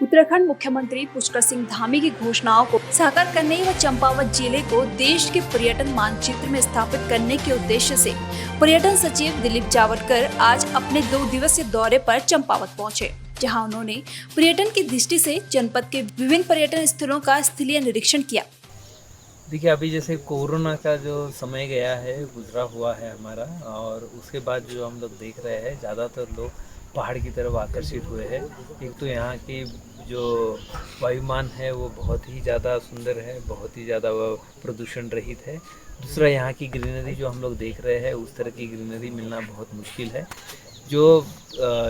उत्तराखंड मुख्यमंत्री पुष्कर सिंह धामी की घोषणाओं को साकार करने व चंपावत जिले को देश के पर्यटन मानचित्र में स्थापित करने के उद्देश्य से पर्यटन सचिव दिलीप जावलकर आज अपने 2 दिवसीय दौरे पर चंपावत पहुंचे, जहां उन्होंने पर्यटन की दृष्टि से जनपद के विभिन्न पर्यटन स्थलों का स्थलीय निरीक्षण किया। देखिए, अभी जैसे कोरोना का जो समय गया है, गुजरा हुआ है हमारा, और उसके बाद जो हम लोग देख रहे हैं ज़्यादातर लोग पहाड़ की तरफ आकर्षित हुए हैं। एक तो यहाँ की जो वायुमान है वो बहुत ही ज़्यादा सुंदर है, बहुत ही ज़्यादा वो प्रदूषण रहित है। दूसरा, यहाँ की ग्रीनरी जो हम लोग देख रहे हैं उस तरह की ग्रीनरी मिलना बहुत मुश्किल है। जो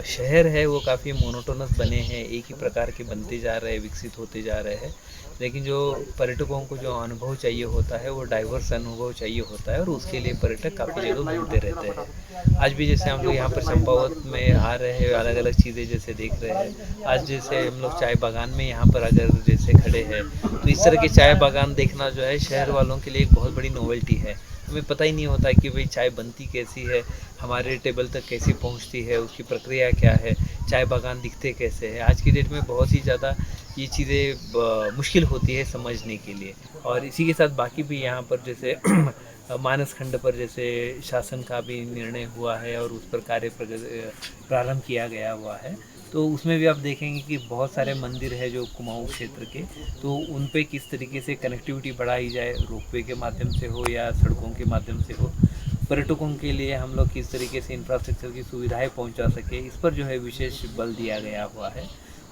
शहर है वो काफ़ी मोनोटोनस बने हैं, एक ही प्रकार के बनते जा रहे हैं, विकसित होते जा रहे हैं। लेकिन जो पर्यटकों को जो अनुभव चाहिए होता है वो डाइवर्स अनुभव चाहिए होता है, और उसके लिए पर्यटक काफ़ी जगह घूमते रहते हैं। आज भी जैसे हम लोग यहाँ पर चंपावत में आ रहे हैं, अलग अलग चीज़ें जैसे देख रहे हैं। आज जैसे हम लोग चाय बागान में यहाँ पर अगर जैसे खड़े हैं तो इस तरह के चाय बागान देखना जो है शहर वालों के लिए एक बहुत बड़ी नोवेल्टी है। हमें पता ही नहीं होता कि भाई चाय बनती कैसी है, हमारे टेबल तक कैसी पहुंचती है, उसकी प्रक्रिया क्या है, चाय बागान दिखते कैसे हैं। आज की डेट में बहुत ही ज़्यादा ये चीज़ें मुश्किल होती है समझने के लिए। और इसी के साथ बाकी भी यहाँ पर जैसे मानस खंड पर जैसे शासन का भी निर्णय हुआ है और उस पर कार्य प्रारंभ किया गया हुआ है, तो उसमें भी आप देखेंगे कि बहुत सारे मंदिर है जो कुमाऊं क्षेत्र के, तो उन पे किस तरीके से कनेक्टिविटी बढ़ाई जाए, रोपवे के माध्यम से हो या सड़कों के माध्यम से हो। पर्यटकों के लिए हम लोग किस तरीके से इंफ्रास्ट्रक्चर की सुविधाएं पहुंचा सके, इस पर जो है विशेष बल दिया गया हुआ है।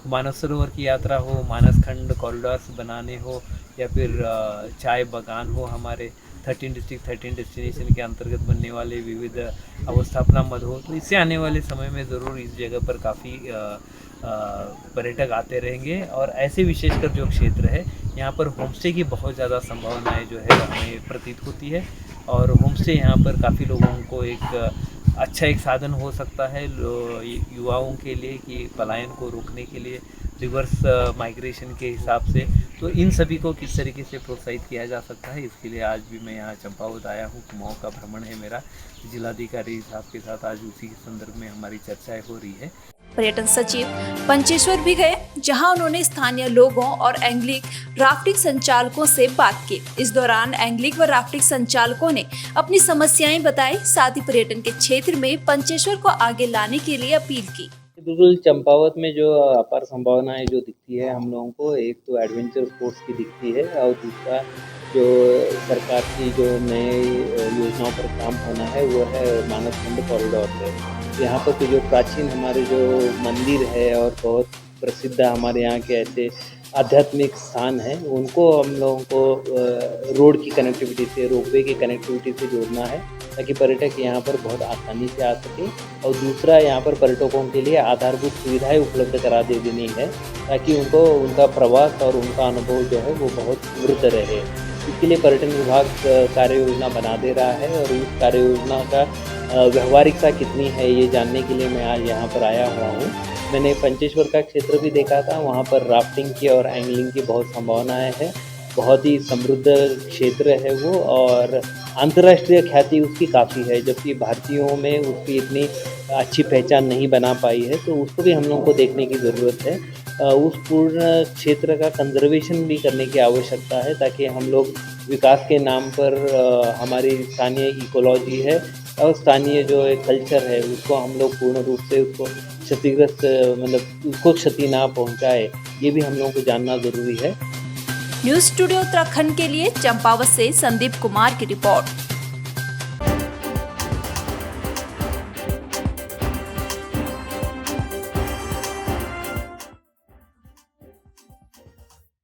मानस सरोवर की यात्रा हो, मानस खंड कॉरिडोर्स बनाने हो, या फिर चाय बागान हो, हमारे 13 डिस्ट्रिक्ट 13 डेस्टिनेशन के अंतर्गत बनने वाले विविध अवस्थापना मद हो, तो इससे आने वाले समय में ज़रूर इस जगह पर काफ़ी पर्यटक आते रहेंगे। और ऐसे विशेषकर जो क्षेत्र है यहाँ पर होमस्टे की बहुत ज़्यादा संभावनाएं जो है हमें प्रतीत होती है, और होमस्टे यहाँ पर काफ़ी लोगों को एक अच्छा एक साधन हो सकता है युवाओं के लिए कि पलायन को रोकने के लिए, रिवर्स माइग्रेशन के हिसाब से। तो इन सभी को किस तरीके से प्रोत्साहित किया जा सकता है, इसके लिए आज भी मैं यहाँ चंपावत आया हूँ। कुमाऊं का भ्रमण है मेरा, जिलाधिकारी साहब के साथ आज उसी के संदर्भ में हमारी चर्चाएं हो रही है। पर्यटन सचिव पंचेश्वर भी गए, जहां उन्होंने स्थानीय लोगों और एंग्लिक राफ्टिंग संचालकों से बात की। इस दौरान एंग्लिक व राफ्टिंग संचालकों ने अपनी समस्याएं बताई, साथ ही पर्यटन के क्षेत्र में पंचेश्वर को आगे लाने के लिए अपील की। बिल्कुल, चंपावत में जो अपार संभावनाएं जो दिखती है हम लोगों को, एक तो एडवेंचर स्पोर्ट्स की दिखती है, और दूसरा जो सरकार की जो नए योजनाओं पर काम होना है वो है मानस खंड कॉरिडोर पे। यहाँ पर के जो प्राचीन हमारे जो मंदिर है और बहुत प्रसिद्ध हमारे यहाँ के ऐसे आध्यात्मिक स्थान हैं, उनको हम लोगों को रोड की कनेक्टिविटी से, रोपवे की कनेक्टिविटी से जोड़ना है, ताकि पर्यटक यहाँ पर बहुत आसानी से आ सके। और दूसरा, यहाँ पर पर्यटकों के लिए आधारभूत सुविधाएं उपलब्ध करा दे देनी है, ताकि उनको उनका प्रवास और उनका अनुभव जो है वो बहुत समृद्ध रहे। इसके लिए पर्यटन विभाग कार्य योजना बना दे रहा है, और उस कार्य योजना का व्यवहारिकता कितनी है ये जानने के लिए मैं आज यहाँ पर आया हुआ हूँ। मैंने पंचेश्वर का क्षेत्र भी देखा था, वहाँ पर राफ्टिंग की और एंगलिंग की बहुत संभावनाएं हैं। बहुत ही समृद्ध क्षेत्र है वो, और अंतर्राष्ट्रीय ख्याति उसकी काफ़ी है, जबकि भारतीयों में उसकी इतनी अच्छी पहचान नहीं बना पाई है। तो उसको भी हम लोगों को देखने की ज़रूरत है। उस पूर्ण क्षेत्र का कंजर्वेशन भी करने की आवश्यकता है, ताकि हम लोग विकास के नाम पर हमारी स्थानीय इकोलॉजी है और स्थानीय जो एक कल्चर है उसको हम लोग पूर्ण रूप से उसको क्षतिग्रस्त, मतलब उसको क्षति ना पहुंचाए, ये भी हम लोगों को जानना ज़रूरी है। न्यूज़ स्टूडियो उत्तराखंड के लिए चंपावत से संदीप कुमार की रिपोर्ट।